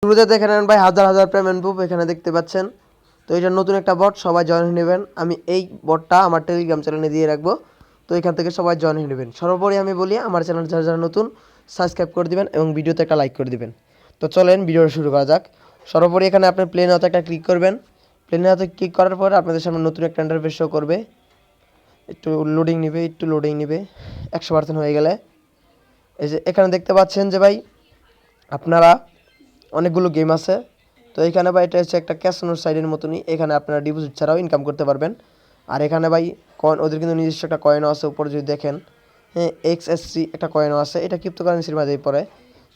শুরুতে দেখে নেন ভাই হাজার হাজার পেমেন্ট প্রুফ এখানে দেখতে পাচ্ছেন। তো এটা নতুন একটা বট, সবাই জয়েন হয়ে নেবেন। আমি এই বটটা আমার টেলিগ্রাম চ্যানেলে দিয়ে রাখবো, তো এখান থেকে সবাই জয়েন হয়ে নেবেন। সর্বোপরি আমি বলি আমার চ্যানেল যারা যারা নতুন সাবস্ক্রাইব করে দিবেন এবং ভিডিওতে একটা লাইক করে দিবেন। তো চলেন ভিডিওটা শুরু করা যাক। সর্বোপরি এখানে আপনি প্লেন হাতে একটা ক্লিক করবেন। প্লেনের হাতে ক্লিক করার পর আপনাদের সামনে নতুন একটা ইন্টারফেস শো করবে। একটু লোডিং নিবে, 100% হয়ে গেলে এই যে এখানে দেখতে পাচ্ছেন যে ভাই আপনারা অনেকগুলো গেম আছে। তো এখানে ভাই এটা হচ্ছে একটা ক্যাসিনোর সাইডের মতনই, এখানে আপনারা ডিপোজিট ছাড়াও ইনকাম করতে পারবেন। আর এখানে ভাই কয়েন, ওদের কিন্তু নিজস্ব একটা কয়েনও আছে উপরে যদি দেখেন, হ্যাঁ XSC একটা কয়েনও আছে, এটা ক্রিপ্টোকারেন্সির মাঝেই পড়ে।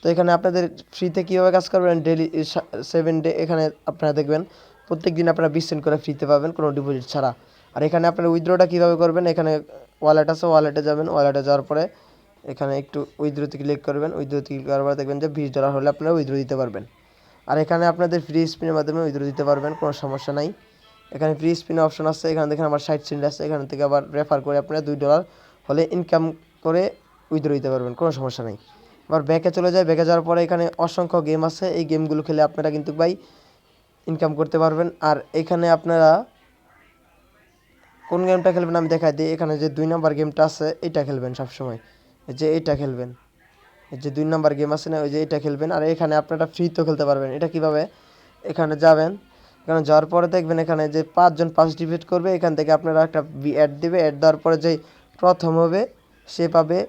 তো এখানে আপনাদের ফ্রিতে কীভাবে কাজ করবেন, ডেলি 7 ডে এখানে আপনারা দেখবেন প্রত্যেক দিন আপনারা 20 সেন্ট করে ফ্রিতে পাবেন কোনো ডিপোজিট ছাড়া। আর এখানে আপনারা উইথড্রটা কীভাবে করবেন, এখানে ওয়ালেট আছে, ওয়ালেটে যাবেন, ওয়ালেটে যাওয়ার পরে এখানে একটু উইথড্রোতে ক্লিক করবেন। উইথড্রোতে ক্লিক করার পরে দেখবেন যে $20 হলে আপনারা উইথড্রো দিতে পারবেন। আর এখানে আপনাদের ফ্রি স্পিনের মাধ্যমে উইথড্রো দিতে পারবেন, কোনো সমস্যা নাই। এখানে ফ্রি স্পিনের অপশন আছে, এখানে দেখেন আমার 60 সেন্ট আছে, এখান থেকে আবার রেফার করে আপনারা $2 হলে ইনকাম করে উইথড্রো দিতে পারবেন, কোনো সমস্যা নাই। আবার ব্যাকে চলে যায়, ব্যাকে যাওয়ার পরে এখানে অসংখ্য গেম আছে, এই গেমগুলো খেলে আপনারা কিন্তু ভাই ইনকাম করতে পারবেন। আর এখানে আপনারা কোন গেমটা খেলবেন আমি দেখাই দিই। এখানে যে 2 নাম্বার গেমটা আছে এটা খেলবেন সবসময়, যে এটা খেলবেন, এই যে 2 নাম্বার গেম আছে না, ওই যে এটা খেলবেন। আর এখানে আপনারা ফ্রিতেও খেলতে পারবেন। এটা কিভাবে, এখানে যাবেন, এখানে যাওয়ার পরে দেখবেন এখানে যে 5 জন পার্টিসিপেট করবে, এখান থেকে আপনারা একটা অ্যাড দিবে, অ্যাড দেওয়ার পরে যে প্রথম হবে সে পাবে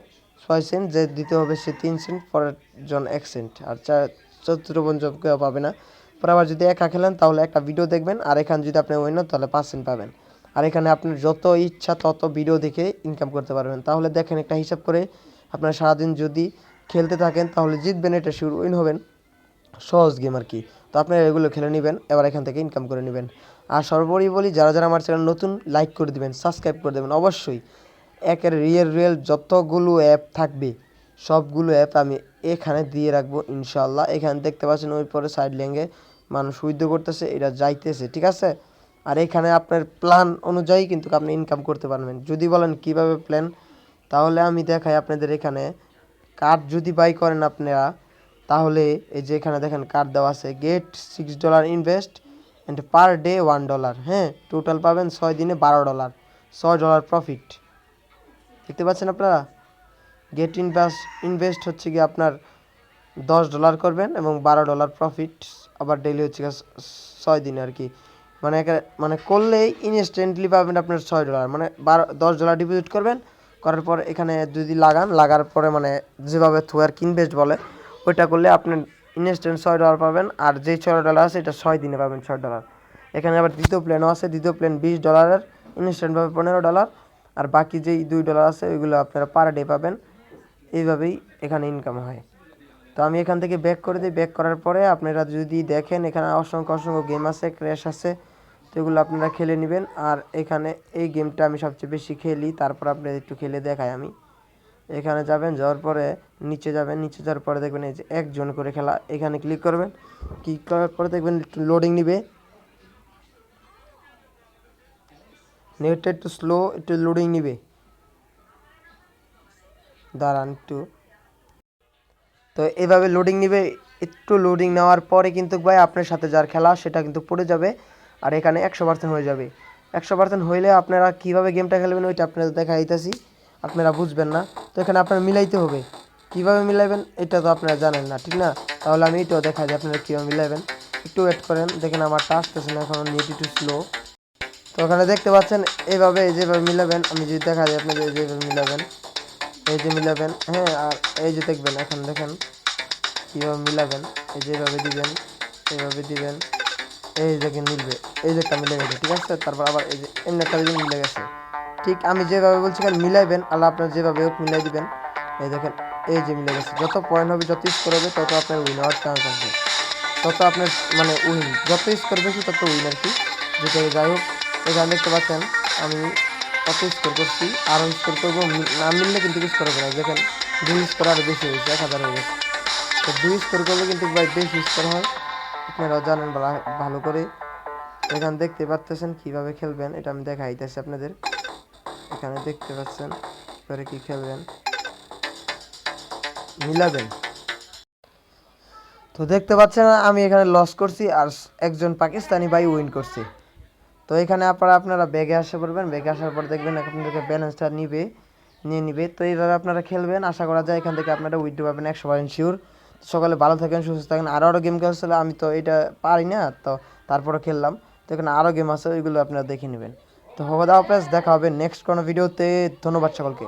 6 সেন্ট, যে দ্বিতীয় হবে সে 3 সেন্ট, পরের জন 1 সেন্ট, আর চতুর্থ জন কেউ পাবে না। পরে আবার যদি একা খেলেন তাহলে একটা ভিডিও দেখবেন, আর এখানে যদি আপনি উইন তাহলে 5 সেন্ট পাবেন। আর এখানে আপনার যত ইচ্ছা তত ভিডিও দেখে ইনকাম করতে পারবেন। তাহলে দেখেন একটা হিসাব করে আপনারা সারাদিন যদি খেলতে থাকেন তাহলে জিতবেন, এটা শিওর উইন হবেন। সহজ গেম আর কি। তো আপনারা এগুলো খেলে নেবেন, এবার এখান থেকে ইনকাম করে নেবেন। আর সর্বোপরি বলি যারা যারা আমার চ্যানেল নতুন লাইক করে দিবেন, সাবস্ক্রাইব করে দেবেন অবশ্যই। একের রিয়েল যতগুলো অ্যাপ থাকবে সবগুলো অ্যাপ আমি এখানে দিয়ে রাখবো ইনশাল্লাহ। এখানে দেখতে পাচ্ছেন ওই পরে সাইড লেঙ্গে মানুষ উইথড্র করতেছে, এটা যাইতেছে, ঠিক আছে। আর এখানে আপনার প্ল্যান অনুযায়ী কিন্তু আপনি ইনকাম করতে পারবেন। যদি বলেন কিভাবে প্ল্যান, তাহলে আমি দেখাই আপনাদের। এখানে কার্ড যদি বাই করেন আপনারা, তাহলে এই যে এখানে দেখেন কার্ড দেওয়া আছে, get $6 invest and per day $1, হ্যাঁ টোটাল পাবেন 6 দিনে $12, $6 প্রফিট। দেখতে পাচ্ছেন আপনারা, গেট ইনভেস্ট হচ্ছে কি আপনার $10 করবেন এবং $12 প্রফিট, আবার ডেইলি হচ্ছে 6 দিনে আর কি। মানে করলেই ইনস্ট্যান্টলি পাবেন আপনার $6, মানে $10 ডিপোজিট করবেন, করার পর এখানে যদি লাগার পরে মানে যেভাবে থুয়ার ইনভেস্ট বলে ওইটা করলে আপনি ইনস্ট্যান্ট $6 পাবেন। আর যেই $6 আছে এটা 6 দিনে পাবেন $6। এখানে আবার দ্বিতীয় প্ল্যানও আছে, দ্বিতীয় প্ল্যান $20, ইনস্ট্যান্ট পাবে $15। আর বাকি যেই $2 আছে ওইগুলো আপনারা পার ডে পাবেন। এইভাবেই এখানে ইনকাম হয়। তো আমি এখান থেকে ব্যাক করে দিই, ব্যাক করার পরে আপনারা যদি দেখেন এখানে অসংখ্য গেম আছে, ক্র্যাশ আছে, তো এগুলো আপনারা খেলে নেবেন। আর এখানে এই গেমটা আমি সবচেয়ে বেশি খেলি, তারপর আপনাদের একটু খেলে দেখাই আমি। এখানে যাবেন, যাওয়ার পরে নিচে যাবেন, নিচে যাওয়ার পরে দেখবেন এই যে 1 জন করে খেলা, এখানে ক্লিক করবেন। ক্লিক করার পরে দেখবেন একটু লোডিং নিবে, নেটটা একটু স্লো, একটু লোডিং নিবে, দাঁড়ান একটু। তো এভাবে লোডিং নিবে, একটু লোডিং নেওয়ার পরে কিন্তু ভাই আপনার সাথে যার খেলা সেটা কিন্তু পড়ে যাবে। আর এখানে 100% হয়ে যাবে। 100% হইলে আপনারা কীভাবে গেমটা খেলবেন ওইটা আপনাদের দেখা দিতেছি, আপনারা বুঝবেন না। তো এখানে আপনারা মিলাইতে হবে, কীভাবে মিলাইবেন এটা তো আপনারা জানেন না, ঠিক না। তাহলে আমি এটাও দেখা যায় আপনারা কীভাবে মিলাইবেন। একটু ওয়েট করেন, দেখেন আমারটা আসতেছে না এখন, নেট একটু স্লো। তো ওখানে দেখতে পাচ্ছেন এইভাবে যেভাবে মিলাবেন, আমি যদি দেখা যায় আপনাদের যেভাবে মিলাবেন, এই যে মিলাবেন, হ্যাঁ। আর এই যে দেখবেন, এখন দেখেন কীভাবে মিলাবেন, এই যে এইভাবে দিবেন, এইভাবে দিবেন, এই দেখেন মিলবে, এই যে একটা মিলে গেছে, ঠিক আছে। তারপর আবার এই যে এমনি একটা দিন মিলে গেছে। ঠিক আমি যেভাবে বলছি খালি মিলাইবেন, আল্লাহ আপনার যেভাবে হোক মিলাই দিবেন। এই দেখেন এই যে মিলে গেছে। যত পয়েন্ট হবে, যত স্কোর হবে, তত আপনার উইন হওয়ার চান্স আছে, তত আপনার মানে উইন, যত স্কোর বেশি তত উইন আর কি। যেটা যাই হোক, এখানে দেখতে পাচ্ছেন আমি কত স্কোর করছি, আরও স্কোর করবো, না মিললে কিন্তু স্কোর হবে না। দেখেন 2 স্কোর আরও বেশি হয়েছে, 1000 হয়ে গেছে। তো 2 স্কোর করলে কিন্তু ভাই বেশি স্কোর হয়, আপনারাও জানেন ভালো করে। এখানে দেখতে পাচ্ছেন কীভাবে খেলবেন, এটা আমি দেখাইতেছি আপনাদের। এখানে দেখতে পাচ্ছেন এবারে কি খেলবেন, মিলাবেন। তো দেখতে পাচ্ছেন আমি এখানে লস করছি আর একজন পাকিস্তানি ভাই উইন করছে। তো এখানে আপনারা ব্যাগে আসে পড়বেন, ব্যাগে আসার পর দেখবেন আপনাদেরকে ব্যালেন্সটা নিয়ে নিবে। তো এইভাবে আপনারা খেলবেন, আশা করা যায় এখান থেকে আপনারা উইথড্র পাবেন 100% শিওর। সকালে ভালো থাকেন, সুস্থ থাকেন। আরও গেম খেলছিল, আমি তো এটা পারি না, তো তারপরে খেললাম। তো এখানে আরও গেম আছে, ওইগুলো আপনারা দেখে নেবেন। তো খোদা হাফেজ, দেখা হবে নেক্সট কোনো ভিডিওতে। ধন্যবাদ সকলকে।